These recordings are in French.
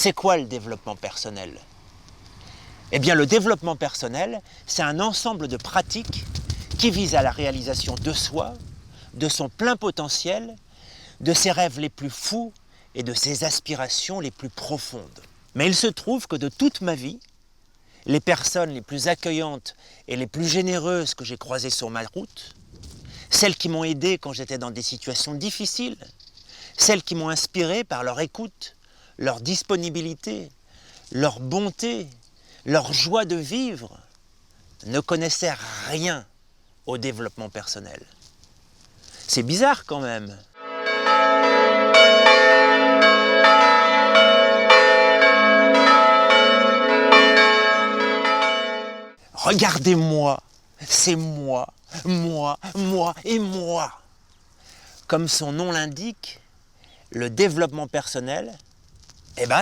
C'est quoi le développement personnel? Eh bien, le développement personnel, c'est un ensemble de pratiques qui visent à la réalisation de soi, de son plein potentiel, de ses rêves les plus fous et de ses aspirations les plus profondes. Mais il se trouve que de toute ma vie, les personnes les plus accueillantes et les plus généreuses que j'ai croisées sur ma route, celles qui m'ont aidé quand j'étais dans des situations difficiles, celles qui m'ont inspiré par leur écoute, leur disponibilité, leur bonté, leur joie de vivre, ne connaissaient rien au développement personnel. C'est bizarre quand même. Regardez-moi, c'est moi, moi et moi. Comme son nom l'indique, le développement personnel,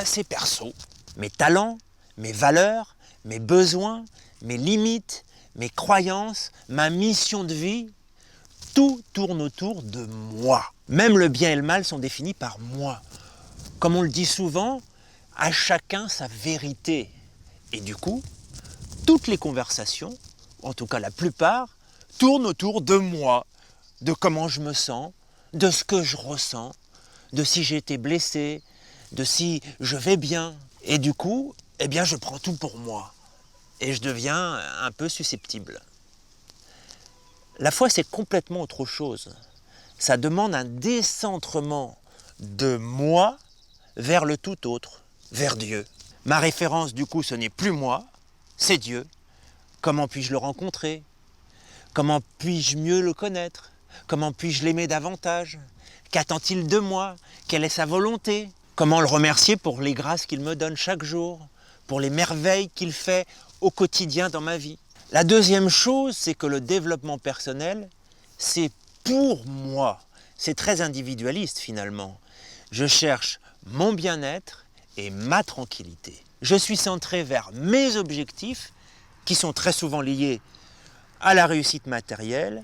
c'est perso. Mes talents, mes valeurs, mes besoins, mes limites, mes croyances, ma mission de vie, tout tourne autour de moi. Même le bien et le mal sont définis par moi. Comme on le dit souvent, à chacun sa vérité. Et du coup, toutes les conversations, en tout cas la plupart, tournent autour de moi, de comment je me sens, de ce que je ressens, de si j'ai été blessé, de si je vais bien. Et du coup, je prends tout pour moi. Et je deviens un peu susceptible. La foi, c'est complètement autre chose. Ça demande un décentrement de moi vers le tout autre, vers Dieu. Ma référence, du coup, ce n'est plus moi, c'est Dieu. Comment puis-je le rencontrer? Comment puis-je mieux le connaître? Comment puis-je l'aimer davantage? Qu'attend-il de moi? Quelle est sa volonté? Comment le remercier pour les grâces qu'il me donne chaque jour, pour les merveilles qu'il fait au quotidien dans ma vie? La deuxième chose, c'est que le développement personnel, c'est pour moi. C'est très individualiste finalement. Je cherche mon bien-être et ma tranquillité. Je suis centré vers mes objectifs qui sont très souvent liés à la réussite matérielle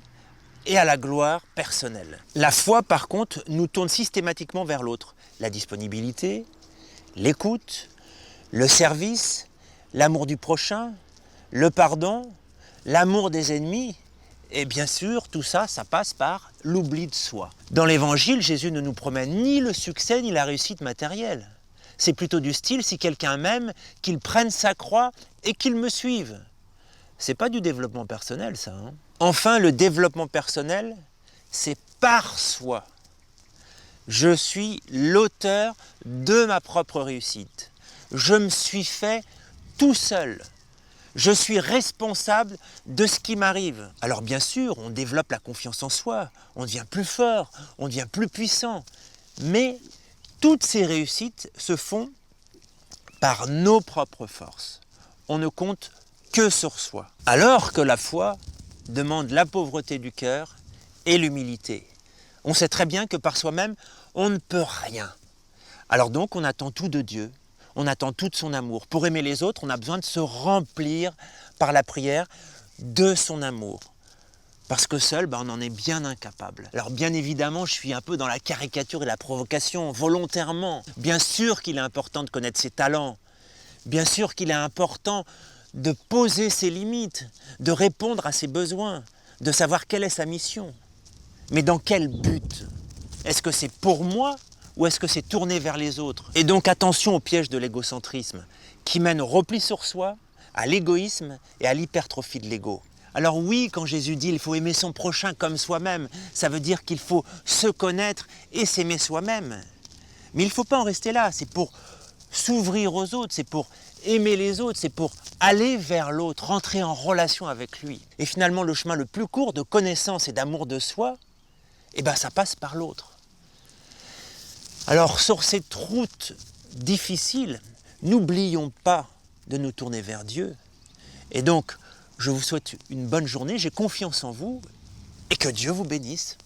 et à la gloire personnelle. La foi, par contre, nous tourne systématiquement vers l'autre. La disponibilité, l'écoute, le service, l'amour du prochain, le pardon, l'amour des ennemis, et bien sûr, tout ça, ça passe par l'oubli de soi. Dans l'Évangile, Jésus ne nous promet ni le succès ni la réussite matérielle. C'est plutôt du style, si quelqu'un m'aime, qu'il prenne sa croix et qu'il me suive. C'est pas du développement personnel, ça. Enfin, le développement personnel, c'est par soi. Je suis l'auteur de ma propre réussite. Je me suis fait tout seul. Je suis responsable de ce qui m'arrive. Alors bien sûr, on développe la confiance en soi, on devient plus fort, on devient plus puissant. Mais toutes ces réussites se font par nos propres forces. On ne compte que sur soi. Alors que la foi demande la pauvreté du cœur et l'humilité. On sait très bien que par soi-même, on ne peut rien. Alors donc, on attend tout de Dieu. On attend tout de son amour. Pour aimer les autres, on a besoin de se remplir par la prière de son amour. Parce que seul, on en est bien incapable. Alors bien évidemment, je suis un peu dans la caricature et la provocation, volontairement. Bien sûr qu'il est important de connaître ses talents. Bien sûr qu'il est important de poser ses limites, de répondre à ses besoins, de savoir quelle est sa mission. Mais dans quel but? Est-ce que c'est pour moi ou est-ce que c'est tourné vers les autres? Et donc attention au piège de l'égocentrisme, qui mène au repli sur soi, à l'égoïsme et à l'hypertrophie de l'ego. Alors oui, quand Jésus dit qu'il faut aimer son prochain comme soi-même, ça veut dire qu'il faut se connaître et s'aimer soi-même. Mais il ne faut pas en rester là, c'est pour s'ouvrir aux autres, c'est pour aimer les autres, c'est pour aller vers l'autre, rentrer en relation avec lui. Et finalement, le chemin le plus court de connaissance et d'amour de soi, ça passe par l'autre. Alors, sur cette route difficile, n'oublions pas de nous tourner vers Dieu. Et donc, je vous souhaite une bonne journée, j'ai confiance en vous et que Dieu vous bénisse.